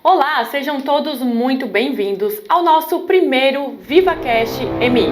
Olá, sejam todos muito bem-vindos ao nosso primeiro VivaCast MI.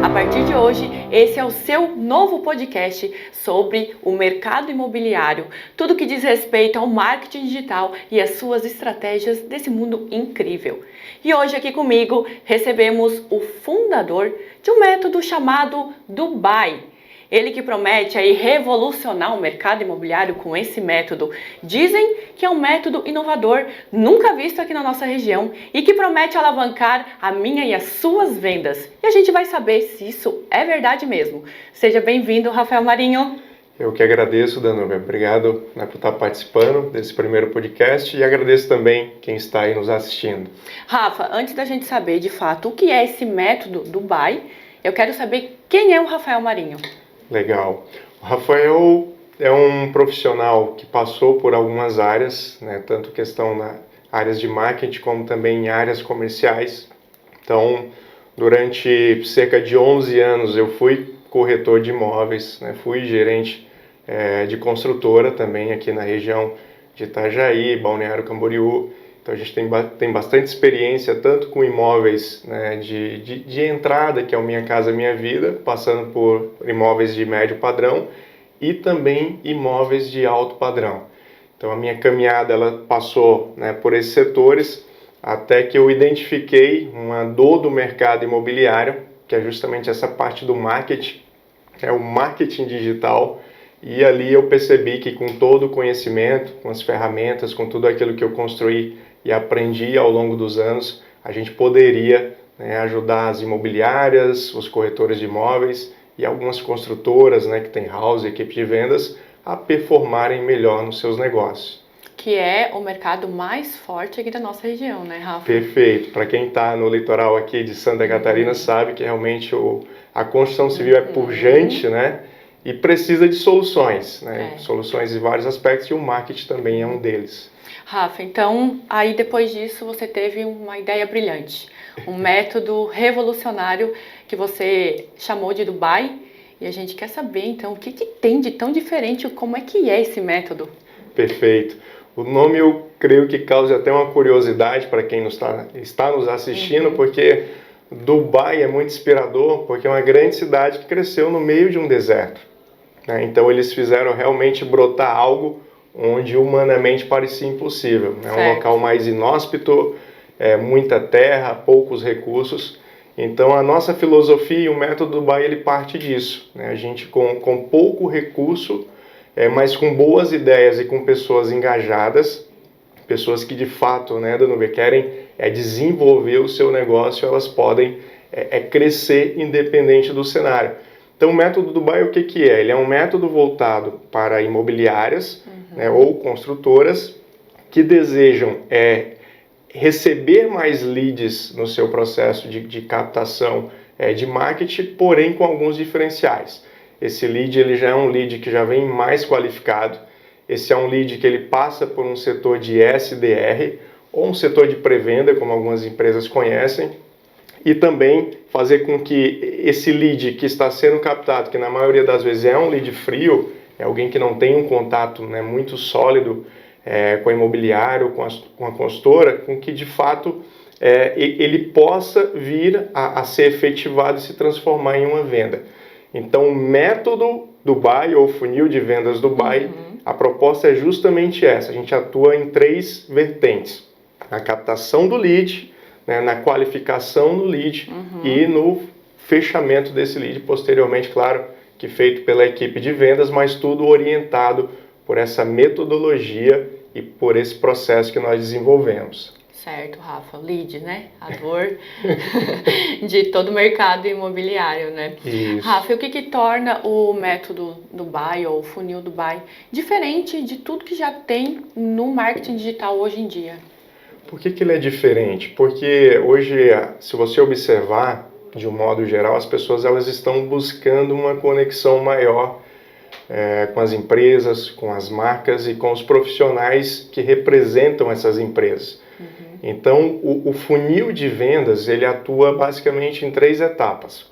A partir de hoje, esse é o seu novo podcast sobre o mercado imobiliário, tudo que diz respeito ao marketing digital e as suas estratégias desse mundo incrível. E hoje aqui comigo recebemos o fundador de um método chamado Dubai. Ele que promete aí revolucionar o mercado imobiliário com esse método. Dizem que é um método inovador, nunca visto aqui na nossa região e que promete alavancar a minha e as suas vendas. E a gente vai saber se isso é verdade mesmo. Seja bem-vindo, Rafael Marinho. Eu que agradeço, Danúbia. Obrigado por estar participando desse primeiro podcast e agradeço também quem está aí nos assistindo. Rafa, antes da gente saber de fato o que é esse método Dubai, eu quero saber quem é o Rafael Marinho. Legal. O Rafael é um profissional que passou por algumas áreas, né, tanto questão na áreas de marketing como também em áreas comerciais. Então, durante cerca de 11 anos eu fui corretor de imóveis, né, fui gerente de construtora também aqui na região de Itajaí, Balneário Camboriú. Então a gente tem bastante experiência tanto com imóveis, né, de entrada, que é o Minha Casa Minha Vida, passando por imóveis de médio padrão e também imóveis de alto padrão. Então a minha caminhada ela passou, né, por esses setores até que eu identifiquei uma dor do mercado imobiliário, que é justamente essa parte do marketing, o marketing digital. E ali eu percebi que com todo o conhecimento, com as ferramentas, com tudo aquilo que eu construí e aprendi ao longo dos anos, a gente poderia, né, ajudar as imobiliárias, os corretores de imóveis e algumas construtoras, né, que tem house e equipe de vendas, a performarem melhor nos seus negócios. Que é o mercado mais forte aqui da nossa região, né, Rafa? Perfeito. Para quem está no litoral aqui de Santa Catarina sabe que realmente a construção civil é pujante, né? E precisa de soluções, né? Soluções em vários aspectos e o marketing também é um deles. Rafa, então aí depois disso você teve uma ideia brilhante, um método revolucionário que você chamou de Dubai e a gente quer saber então o que tem de tão diferente, como é que é esse método? Perfeito. O nome eu creio que causa até uma curiosidade para quem está nos assistindo, porque Dubai é muito inspirador, porque é uma grande cidade que cresceu no meio de um deserto. Então eles fizeram realmente brotar algo onde humanamente parecia impossível. É um local mais inóspito, muita terra, poucos recursos. Então a nossa filosofia e o método Dubai ele parte disso. A gente com pouco recurso, mas com boas ideias e com pessoas engajadas, pessoas que de fato, né, Danúbia, querem desenvolver o seu negócio, elas podem crescer independente do cenário. Então, o método Dubai, o que é? Ele é um método voltado para imobiliárias, né, ou construtoras que desejam receber mais leads no seu processo de captação de marketing, porém com alguns diferenciais. Esse lead ele já é um lead que já vem mais qualificado. Esse é um lead que ele passa por um setor de SDR ou um setor de pré-venda, como algumas empresas conhecem, e também fazer com que esse lead que está sendo captado, que na maioria das vezes é um lead frio, é alguém que não tem um contato, né, muito sólido com a imobiliária ou com a consultora, com que de fato ele possa vir a ser efetivado e se transformar em uma venda. Então o método Dubai ou funil de vendas Dubai, a proposta é justamente essa. A gente atua em 3 vertentes: na captação do lead, na qualificação do lead e no fechamento desse lead, posteriormente, claro, que feito pela equipe de vendas, mas tudo orientado por essa metodologia e por esse processo que nós desenvolvemos. Certo, Rafa, lead, né? A dor de todo o mercado imobiliário, né? Isso. Rafa, e o que torna o método Dubai ou o funil Dubai diferente de tudo que já tem no marketing digital hoje em dia? Por que ele é diferente? Porque hoje, se você observar, de um modo geral, as pessoas elas estão buscando uma conexão maior com as empresas, com as marcas e com os profissionais que representam essas empresas. Então, o funil de vendas, ele atua basicamente em 3 etapas.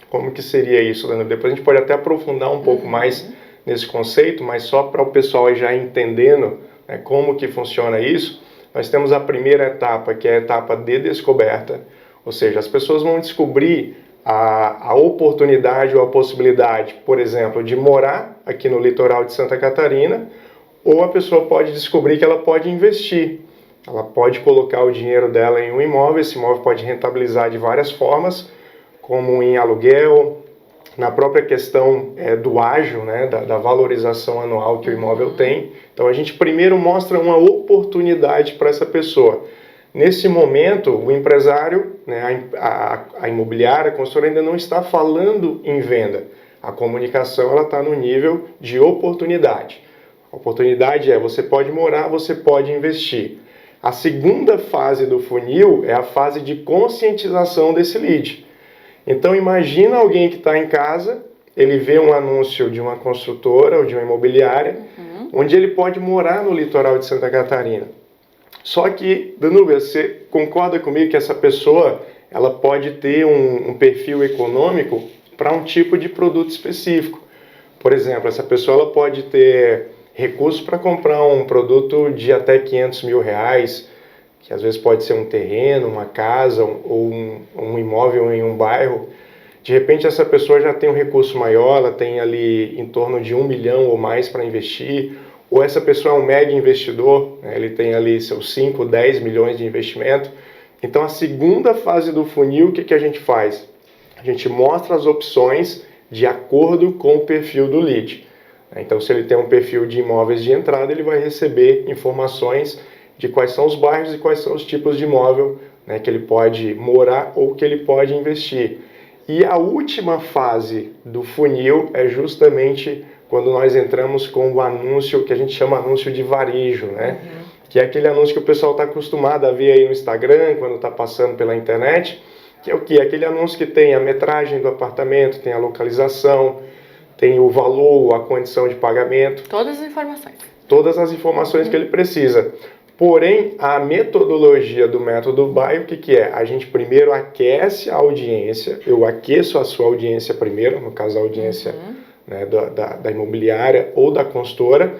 Como que seria isso, Dana? Depois a gente pode até aprofundar um pouco mais nesse conceito, mas só para o pessoal aí já entendendo, né, como que funciona isso. nós temos a primeira etapa, que é a etapa de descoberta, ou seja, as pessoas vão descobrir a oportunidade ou a possibilidade, por exemplo, de morar aqui no litoral de Santa Catarina, ou a pessoa pode descobrir que ela pode investir. Ela pode colocar o dinheiro dela em um imóvel, esse imóvel pode rentabilizar de várias formas, como em aluguel, na própria questão do ágio, né, da valorização anual que o imóvel tem. Então a gente primeiro mostra uma oportunidade para essa pessoa. Nesse momento, o empresário, né, a imobiliária, a consultora ainda não está falando em venda. A comunicação está no nível de oportunidade. A oportunidade é: você pode morar, você pode investir. A segunda fase do funil é a fase de conscientização desse lead. Então imagina alguém que está em casa, ele vê um anúncio de uma construtora ou de uma imobiliária, onde ele pode morar no litoral de Santa Catarina. Só que, Danúbia, você concorda comigo que essa pessoa ela pode ter um perfil econômico para um tipo de produto específico? Por exemplo, essa pessoa ela pode ter recursos para comprar um produto de até R$500 mil, que às vezes pode ser um terreno, uma casa ou um imóvel em um bairro. De repente essa pessoa já tem um recurso maior, ela tem ali em torno de 1 milhão ou mais para investir, ou essa pessoa é um mega investidor, né? Ele tem ali seus 5, 10 milhões de investimento. Então a segunda fase do funil, o que a gente faz? A gente mostra as opções de acordo com o perfil do lead. Então se ele tem um perfil de imóveis de entrada, ele vai receber informações de quais são os bairros e quais são os tipos de imóvel, né, que ele pode morar ou que ele pode investir. E a última fase do funil é justamente quando nós entramos com o anúncio que a gente chama anúncio de varejo, né? Que é aquele anúncio que o pessoal está acostumado a ver aí no Instagram, quando está passando pela internet, que é o quê? Aquele anúncio que tem a metragem do apartamento, tem a localização, tem o valor, a condição de pagamento. Todas as informações. Todas as informações que ele precisa. Porém, a metodologia do método BUY, o que é? A gente primeiro aquece a audiência, eu aqueço a sua audiência primeiro, no caso a audiência né, da imobiliária ou da consultora,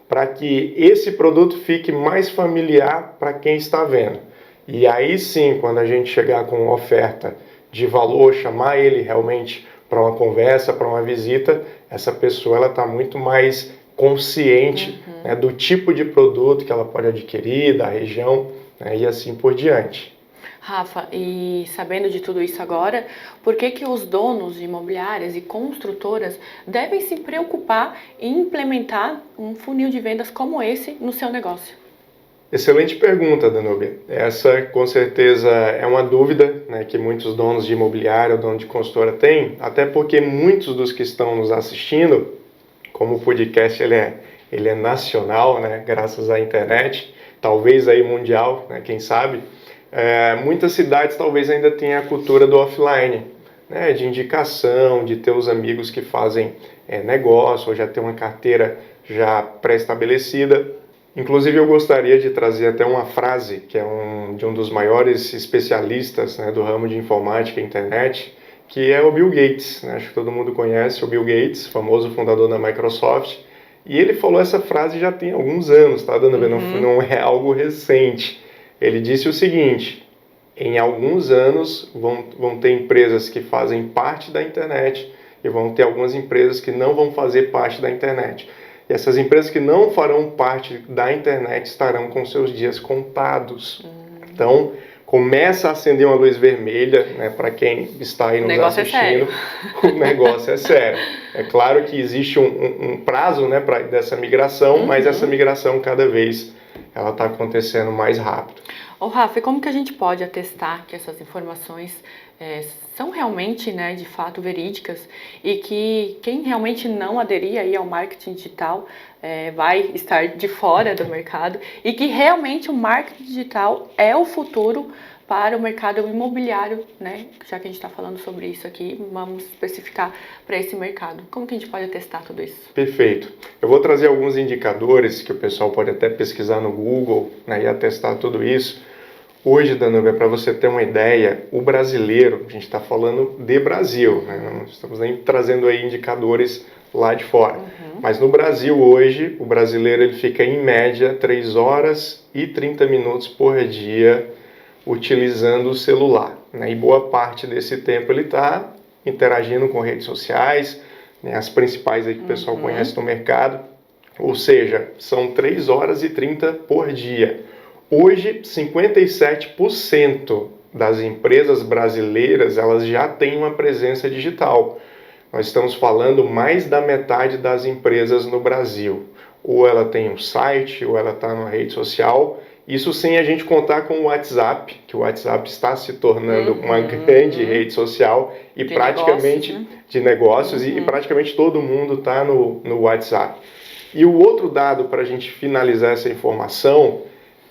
para que esse produto fique mais familiar para quem está vendo. E aí sim, quando a gente chegar com uma oferta de valor, chamar ele realmente para uma conversa, para uma visita, essa pessoa está muito mais consciente né, do tipo de produto que ela pode adquirir, da região, né, e assim por diante. Rafa, e sabendo de tudo isso agora, por que os donos de imobiliárias e construtoras devem se preocupar em implementar um funil de vendas como esse no seu negócio? Excelente pergunta, Danúbia. Essa, com certeza, é uma dúvida né, que muitos donos de imobiliária ou donos de consultora têm, até porque muitos dos que estão nos assistindo, como o podcast ele é nacional, né, graças à internet, talvez aí mundial, né, quem sabe, muitas cidades talvez ainda tenham a cultura do offline, né, de indicação, de ter os amigos que fazem negócio, ou já ter uma carteira já pré-estabelecida. Inclusive eu gostaria de trazer até uma frase que é de um dos maiores especialistas né, do ramo de informática e internet, que é o Bill Gates, né? Acho que todo mundo conhece o Bill Gates, famoso fundador da Microsoft, e ele falou essa frase já tem alguns anos, tá, Dana? Não é algo recente. Ele disse o seguinte: em alguns anos vão ter empresas que fazem parte da internet e vão ter algumas empresas que não vão fazer parte da internet. E essas empresas que não farão parte da internet estarão com seus dias contados. Então, começa a acender uma luz vermelha, né, para quem está aí nos assistindo. O negócio é sério. É claro que existe um prazo né, dessa migração, mas essa migração cada vez ela está acontecendo mais rápido. Ô Rafa, e como que a gente pode atestar que essas informações são realmente, né, de fato verídicas e que quem realmente não aderir aí ao marketing digital vai estar de fora do mercado e que realmente o marketing digital é o futuro para o mercado imobiliário, né? Já que a gente está falando sobre isso aqui, vamos especificar para esse mercado. Como que a gente pode atestar tudo isso? Perfeito. Eu vou trazer alguns indicadores que o pessoal pode até pesquisar no Google, né, e atestar tudo isso. Hoje, Danúbia, para você ter uma ideia, o brasileiro, a gente está falando de Brasil, né? Não estamos nem trazendo aí indicadores lá de fora. Mas no Brasil hoje, o brasileiro ele fica em média 3 horas e 30 minutos por dia utilizando o celular, né? E boa parte desse tempo ele está interagindo com redes sociais, né? As principais aí que o pessoal conhece no mercado, ou seja, são 3 horas e 30 por dia. Hoje, 57% das empresas brasileiras elas já têm uma presença digital. Nós estamos falando mais da metade das empresas no Brasil. Ou ela tem um site, ou ela está numa rede social. Isso sem a gente contar com o WhatsApp, que o WhatsApp está se tornando uma grande rede social e de praticamente negócios, né? de negócios e praticamente todo mundo está no WhatsApp. E o outro dado para a gente finalizar essa informação,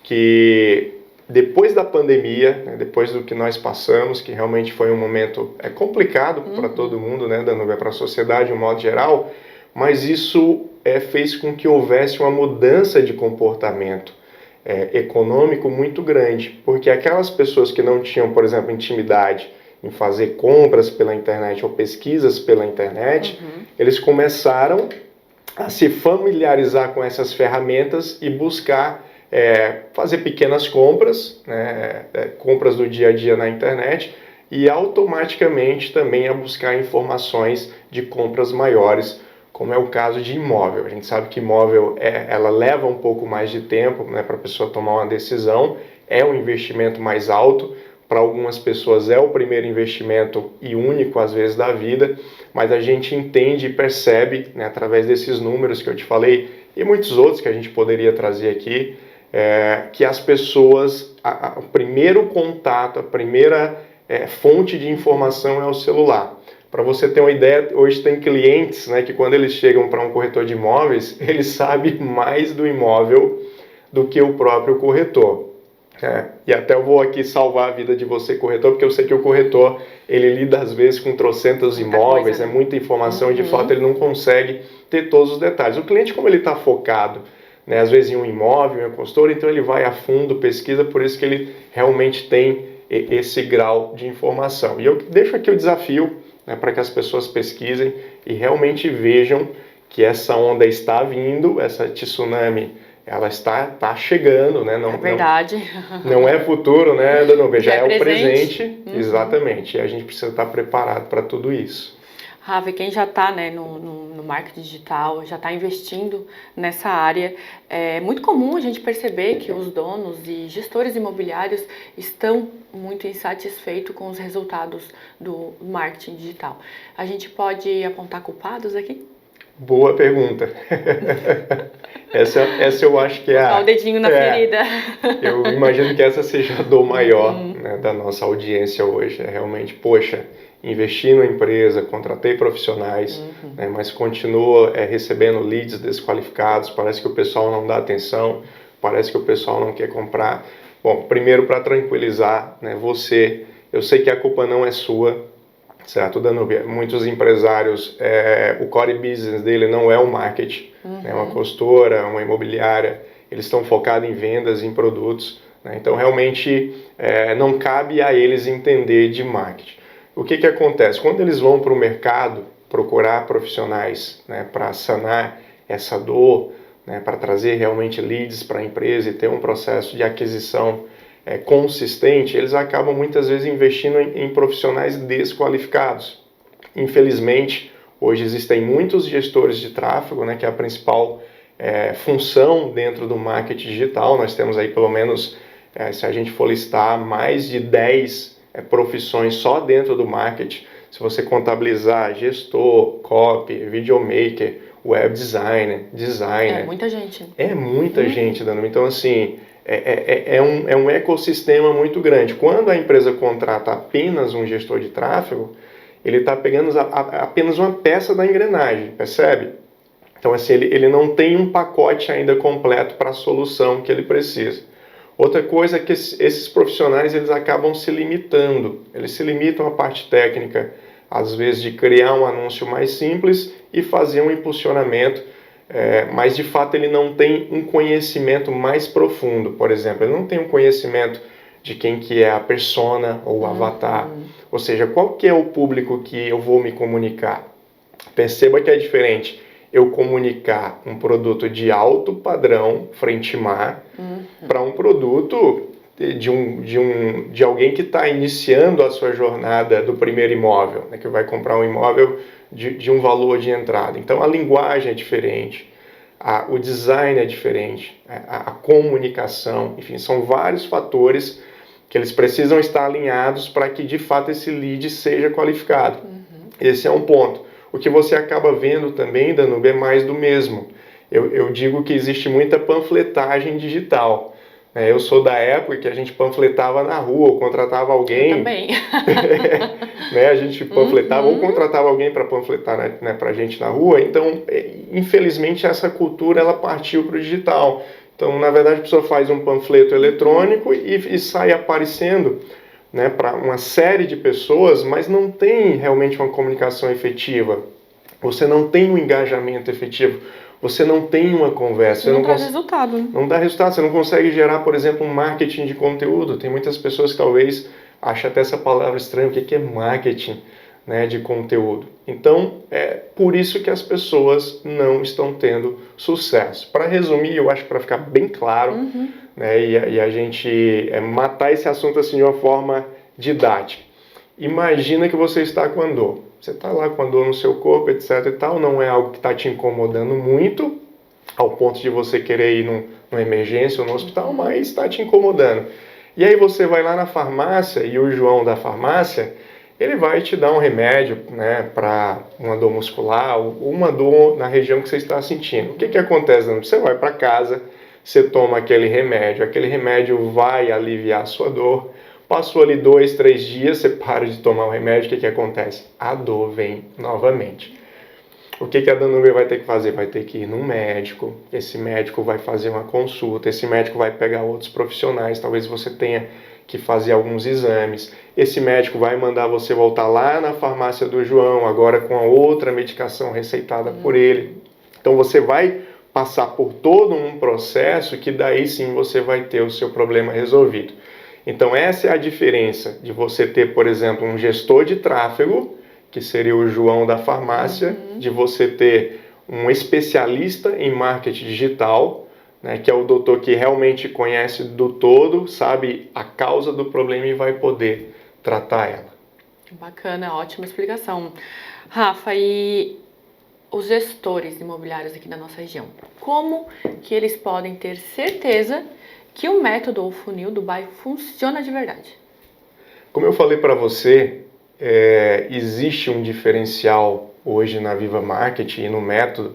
que depois da pandemia, né, depois do que nós passamos, que realmente foi um momento complicado para todo mundo, né, para a sociedade de um modo geral, mas isso fez com que houvesse uma mudança de comportamento econômico muito grande, porque aquelas pessoas que não tinham, por exemplo, intimidade em fazer compras pela internet ou pesquisas pela internet, eles começaram a se familiarizar com essas ferramentas e buscar fazer pequenas compras, né, compras do dia a dia na internet e automaticamente também a buscar informações de compras maiores, como é o caso de imóvel. A gente sabe que imóvel ela leva um pouco mais de tempo, né, para a pessoa tomar uma decisão, é um investimento mais alto, para algumas pessoas é o primeiro investimento e único às vezes da vida, mas a gente entende e percebe, né, através desses números que eu te falei e muitos outros que a gente poderia trazer aqui, que as pessoas, o primeiro contato, a primeira fonte de informação é o celular. Para você ter uma ideia, hoje tem clientes, né, que quando eles chegam para um corretor de imóveis, eles sabem mais do imóvel do que o próprio corretor. E até eu vou aqui salvar a vida de você, corretor, porque eu sei que o corretor, ele lida às vezes com trocentos imóveis, muita informação e de fato ele não consegue ter todos os detalhes. O cliente, como ele está focado, né, às vezes em um imóvel, em uma consultora, então ele vai a fundo, pesquisa, por isso que ele realmente tem esse grau de informação. E eu deixo aqui o desafio, né, para que as pessoas pesquisem e realmente vejam que essa onda está vindo, essa tsunami, ela está chegando, né? Não, é verdade. Não é futuro, né, Danúbia? Já é o presente. Uhum. Exatamente. E a gente precisa estar preparado para tudo isso. Rafa, quem já está, né, no marketing digital, já está investindo nessa área, é muito comum a gente perceber que os donos e gestores imobiliários estão muito insatisfeitos com os resultados do marketing digital. A gente pode apontar culpados aqui? Boa pergunta. Essa eu acho que é o dedinho na ferida. Eu imagino que essa seja a dor maior, né, da nossa audiência hoje. É realmente, poxa, investi na empresa, contratei profissionais, né, mas continua recebendo leads desqualificados, parece que o pessoal não dá atenção, parece que o pessoal não quer comprar. Bom, primeiro para tranquilizar, né, você, eu sei que a culpa não é sua, certo, Danúbia? Muitos empresários, o core business dele não é o marketing, né, uma consultora, uma imobiliária, eles estão focados em vendas, em produtos, né, então realmente não cabe a eles entender de marketing. O que acontece? Quando eles vão para o mercado procurar profissionais, né, para sanar essa dor, né, para trazer realmente leads para a empresa e ter um processo de aquisição consistente, eles acabam muitas vezes investindo em profissionais desqualificados. Infelizmente, hoje existem muitos gestores de tráfego, né, que é a principal função dentro do marketing digital. Nós temos aí pelo menos, se a gente for listar, mais de 10 profissões só dentro do marketing. Se você contabilizar gestor, copy, videomaker, web designer. É muita gente. É muita gente, Dano. Então, assim, é um ecossistema muito grande. Quando a empresa contrata apenas um gestor de tráfego, ele está pegando apenas uma peça da engrenagem, percebe? Então, assim, ele não tem um pacote ainda completo para a solução que ele precisa. Outra coisa é que esses profissionais, eles acabam se limitando. Eles se limitam à parte técnica, às vezes de criar um anúncio mais simples e fazer um impulsionamento, mas de fato ele não tem um conhecimento mais profundo. Por exemplo, ele não tem um conhecimento de quem que é a persona ou o avatar. Ou seja, qual que é o público que eu vou me comunicar? Perceba que é diferente eu comunicar um produto de alto padrão, frente mar, para um produto de alguém que está iniciando a sua jornada do primeiro imóvel, né, que vai comprar um imóvel de um valor de entrada. Então a linguagem é diferente, o design é diferente, a comunicação, enfim, são vários fatores que eles precisam estar alinhados para que de fato esse lead seja qualificado. Esse é um ponto. O que você acaba vendo também, Danube, é mais do mesmo. Eu digo que existe muita panfletagem digital. Eu sou da época que a gente panfletava na rua, contratava alguém. Eu também. A gente panfletava ou contratava alguém para panfletar, né, para a gente na rua. Então, infelizmente, essa cultura ela partiu para o digital. Então, na verdade, a pessoa faz um panfleto eletrônico e sai aparecendo, né, para uma série de pessoas, mas não tem realmente uma comunicação efetiva. Você não tem um engajamento efetivo. Você não tem uma conversa. Não dá resultado. Não dá resultado. Você não consegue gerar, por exemplo, um marketing de conteúdo. Tem muitas pessoas que talvez achem até essa palavra estranha. O que é marketing, né, de conteúdo? Então, é por isso que as pessoas não estão tendo sucesso. Para resumir, eu acho que para ficar bem claro, né, e a gente matar esse assunto assim de uma forma didática. Imagina que você está com a dor. Você está lá com a dor no seu corpo, etc e tal, não é algo que está te incomodando muito, ao ponto de você querer ir numa emergência ou no hospital, mas está te incomodando. E aí você vai lá na farmácia e o João da farmácia, ele vai te dar um remédio, né, para uma dor muscular ou uma dor na região que você está sentindo. O que acontece? Você vai para casa, você toma aquele remédio vai aliviar a sua dor. Passou ali 2, 3 dias, você para de tomar o remédio, o que acontece? A dor vem novamente. O que a Danube vai ter que fazer? Vai ter que ir num médico, esse médico vai fazer uma consulta, esse médico vai pegar outros profissionais, talvez você tenha que fazer alguns exames, esse médico vai mandar você voltar lá na farmácia do João, agora com a outra medicação receitada por ele. Então você vai passar por todo um processo que daí sim você vai ter o seu problema resolvido. Então essa é a diferença de você ter, por exemplo, um gestor de tráfego, que seria o João da farmácia, de você ter um especialista em marketing digital, né, que é o doutor que realmente conhece do todo, sabe a causa do problema e vai poder tratar ela. Bacana, ótima explicação. Rafa, e os gestores imobiliários aqui da nossa região, como que eles podem ter certeza que o método ou funil do buy funciona de verdade? Como eu falei para você, existe um diferencial hoje na Viva Marketing e no método,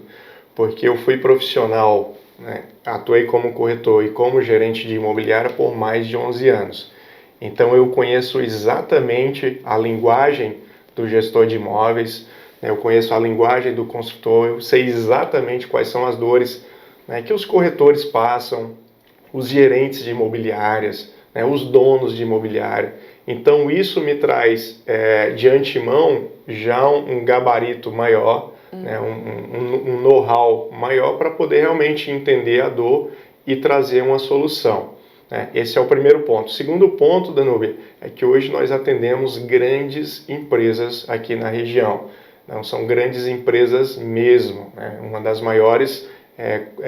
porque eu fui profissional, né, atuei como corretor e como gerente de imobiliária por mais de 11 anos. Então eu conheço exatamente a linguagem do gestor de imóveis, né, eu conheço a linguagem do consultor, eu sei exatamente quais são as dores, né, que os corretores passam, os gerentes de imobiliárias, né, os donos de imobiliária. Então isso me traz de antemão já um gabarito maior, né, um know-how maior para poder realmente entender a dor e trazer uma solução. Né? Esse é o primeiro ponto. O segundo ponto, Danube, é que hoje nós atendemos grandes empresas aqui na região. Não são grandes empresas mesmo. Né? Uma das maiores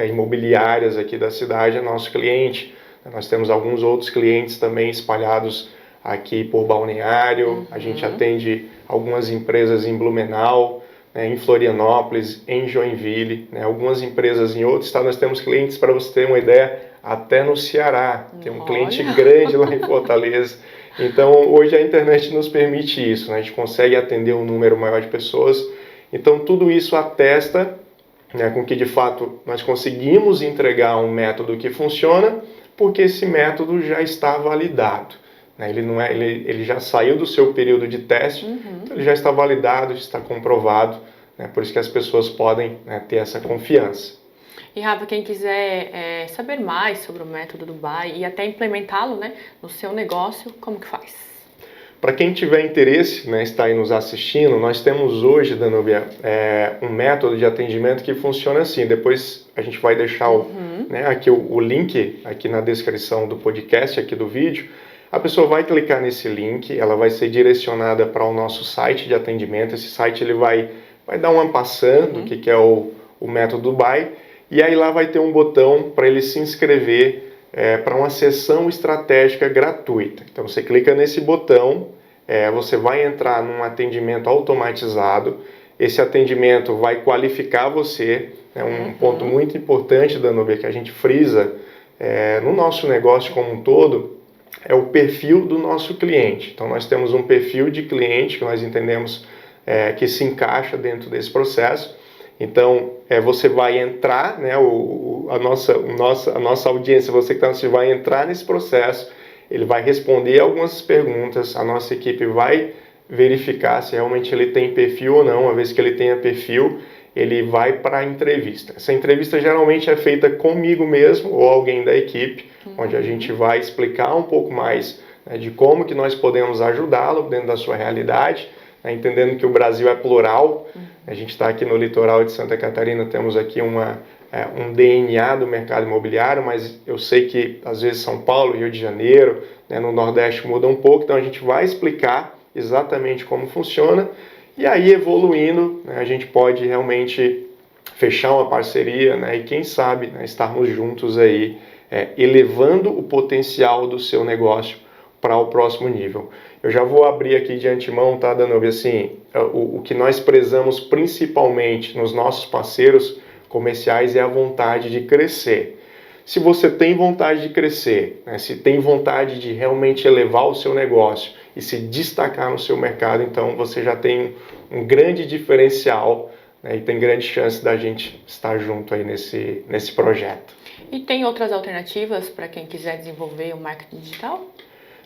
imobiliárias aqui da cidade é nosso cliente. Nós temos alguns outros clientes também espalhados aqui por Balneário. A gente atende algumas empresas em Blumenau, né, em Florianópolis, em Joinville, né, algumas empresas em outros estados. Nós temos clientes, para você ter uma ideia, até no Ceará. Tem um cliente grande lá em Fortaleza. Então, hoje a internet nos permite isso, né? A gente consegue atender um número maior de pessoas. Então, tudo isso atesta, né, com que, de fato, nós conseguimos entregar um método que funciona, porque esse método já está validado. Né? Ele já saiu do seu período de teste, então ele já está validado, está comprovado, né? Por isso que as pessoas podem, né, ter essa confiança. E Rafa, quem quiser saber mais sobre o método do buy e até implementá-lo, né, no seu negócio, como que faz? Para quem tiver interesse, né, está aí nos assistindo, nós temos hoje, Danúbia, um método de atendimento que funciona assim. Depois a gente vai deixar aqui o link aqui na descrição do podcast, aqui do vídeo. A pessoa vai clicar nesse link, ela vai ser direcionada para o nosso site de atendimento. Esse site ele vai vai dar uma passando do que é o método Buy, e aí lá vai ter um botão para ele se inscrever para uma sessão estratégica gratuita. Então você clica nesse botão, você vai entrar num atendimento automatizado, esse atendimento vai qualificar você, um ponto muito importante, Danúbia, que a gente frisa no nosso negócio como um todo, é o perfil do nosso cliente. Então nós temos um perfil de cliente que nós entendemos que se encaixa dentro desse processo. Então você vai entrar, né, a nossa audiência, você que está, vai entrar nesse processo, ele vai responder algumas perguntas, a nossa equipe vai verificar se realmente ele tem perfil ou não. Uma vez que ele tenha perfil, ele vai para a entrevista. Essa entrevista geralmente é feita comigo mesmo ou alguém da equipe, onde a gente vai explicar um pouco mais, né, de como que nós podemos ajudá-lo dentro da sua realidade, né, entendendo que o Brasil é plural. A gente está aqui no litoral de Santa Catarina, temos aqui um DNA do mercado imobiliário, mas eu sei que às vezes São Paulo, Rio de Janeiro, né, no Nordeste muda um pouco, então a gente vai explicar exatamente como funciona, e aí evoluindo, né, a gente pode realmente fechar uma parceria, né, e quem sabe, né, estarmos juntos aí, elevando o potencial do seu negócio para o próximo nível. Eu já vou abrir aqui de antemão, tá, Danúbia, assim, o que nós prezamos principalmente nos nossos parceiros comerciais é a vontade de crescer. Se você tem vontade de crescer, né, se tem vontade de realmente elevar o seu negócio e se destacar no seu mercado, então você já tem um grande diferencial, né, e tem grande chance da gente estar junto aí nesse projeto. E tem outras alternativas para quem quiser desenvolver o marketing digital?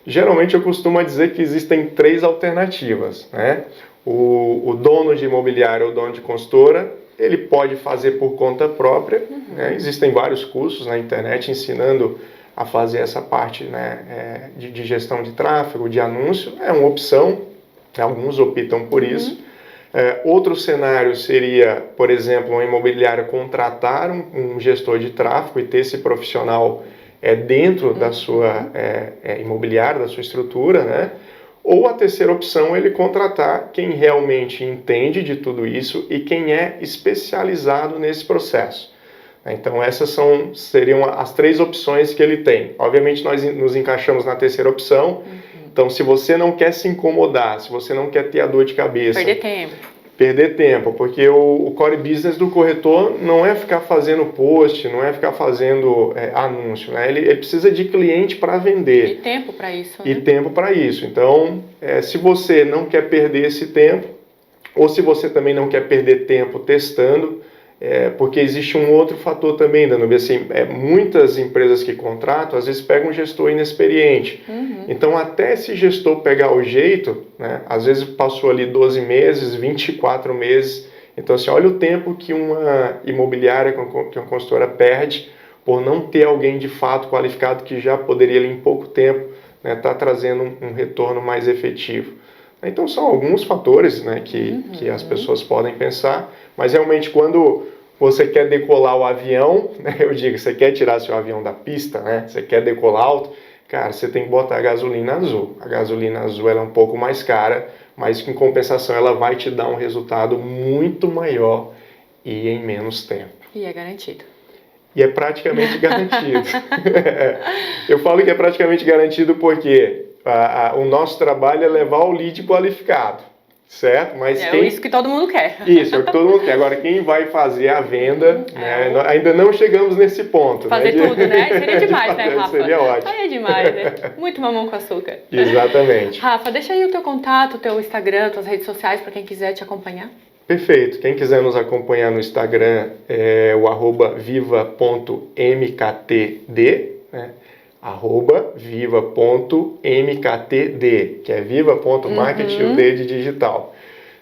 Geralmente eu costumo dizer que existem 3 alternativas, né? O dono de imobiliária ou dono de consultora, ele pode fazer por conta própria, né? Existem vários cursos na internet ensinando a fazer essa parte, né, de gestão de tráfego, de anúncio. É uma opção, alguns optam por isso. Outro cenário seria, por exemplo, uma imobiliária contratar um gestor de tráfego e ter esse profissional dentro da sua imobiliária, da sua estrutura, né? Ou a terceira opção, ele contratar quem realmente entende de tudo isso e quem é especializado nesse processo. Então essas seriam as 3 opções que ele tem. Obviamente nós nos encaixamos na terceira opção. Então se você não quer se incomodar, se você não quer ter a dor de cabeça, perder tempo, porque o core business do corretor não é ficar fazendo post, não é ficar fazendo anúncio, né? Ele precisa de cliente para vender. E tempo para isso, né? E tempo para isso. Então, se você não quer perder esse tempo, ou se você também não quer perder tempo testando, porque existe um outro fator também, Danúbia, assim, muitas empresas que contratam, às vezes pegam um gestor inexperiente. Então, até esse gestor pegar o jeito, né, às vezes passou ali 12 meses, 24 meses. Então, assim, olha o tempo que uma imobiliária, que uma consultora perde por não ter alguém de fato qualificado que já poderia, em pouco tempo, né, tá trazendo um retorno mais efetivo. Então, são alguns fatores, né, que as pessoas podem pensar, mas realmente quando você quer decolar o avião, né, eu digo, você quer tirar seu avião da pista, né, você quer decolar alto, cara, você tem que botar a gasolina azul. A gasolina azul ela é um pouco mais cara, mas em compensação ela vai te dar um resultado muito maior e em menos tempo. E é garantido. E é praticamente garantido. Eu falo que é praticamente garantido porque o nosso trabalho é levar o lead qualificado, certo? Mas isso que todo mundo quer. Isso, é o que todo mundo quer. Agora, quem vai fazer a venda, né? Ainda não chegamos nesse ponto. Fazer, né, tudo, né? Seria demais, né, Rafa? Seria ótimo. Aí é demais, né? Muito mamão com açúcar. Exatamente. Rafa, deixa aí o teu contato, o teu Instagram, tuas redes sociais para quem quiser te acompanhar. Perfeito. Quem quiser nos acompanhar no Instagram é o @viva.mktd, né? @viva.mktd, que é viva.marketing, o D de digital.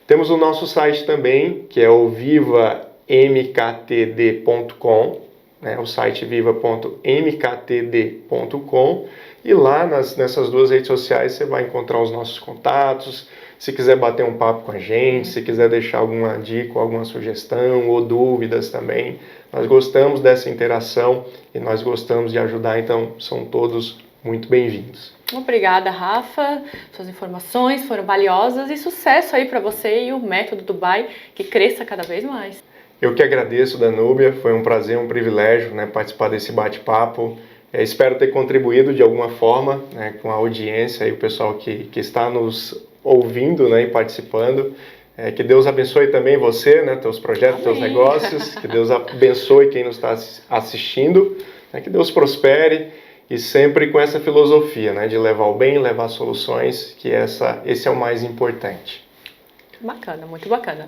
Temos o nosso site também, que é o vivamktd.com, né? O site viva.mktd.com, e lá nessas 2 redes sociais você vai encontrar os nossos contatos. Se quiser bater um papo com a gente, se quiser deixar alguma dica, alguma sugestão ou dúvidas também, nós gostamos dessa interação e nós gostamos de ajudar, então são todos muito bem-vindos. Obrigada, Rafa. Suas informações foram valiosas e sucesso aí para você e o Método Dubai, que cresça cada vez mais. Eu que agradeço, Danúbia. Foi um prazer, um privilégio, né, participar desse bate-papo. Espero ter contribuído de alguma forma, né, com a audiência e o pessoal que está nos ouvindo, né, e participando. Que Deus abençoe também você, né, teus projetos, teus negócios. Que Deus abençoe quem nos está assistindo. Né, que Deus prospere. E sempre com essa filosofia, né, de levar o bem, levar soluções, que esse é o mais importante. Bacana, muito bacana.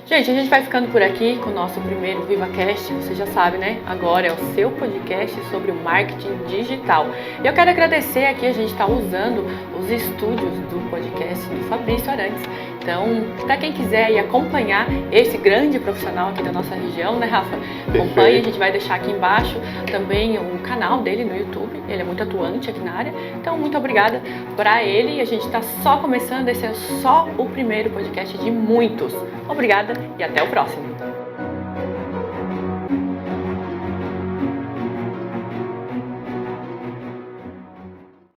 Gente, a gente vai ficando por aqui com o nosso primeiro VivaCast. Você já sabe, né? Agora é o seu podcast sobre o marketing digital. E eu quero agradecer aqui, a gente está usando os estúdios do podcast do Fabrício Arantes. Então, para quem quiser ir acompanhar esse grande profissional aqui da nossa região, né, Rafa? Acompanhe, a gente vai deixar aqui embaixo também o canal dele no YouTube. Ele é muito atuante aqui na área. Então, muito obrigada para ele. A gente está só começando, esse é só o primeiro podcast de muitos. Obrigada e até o próximo.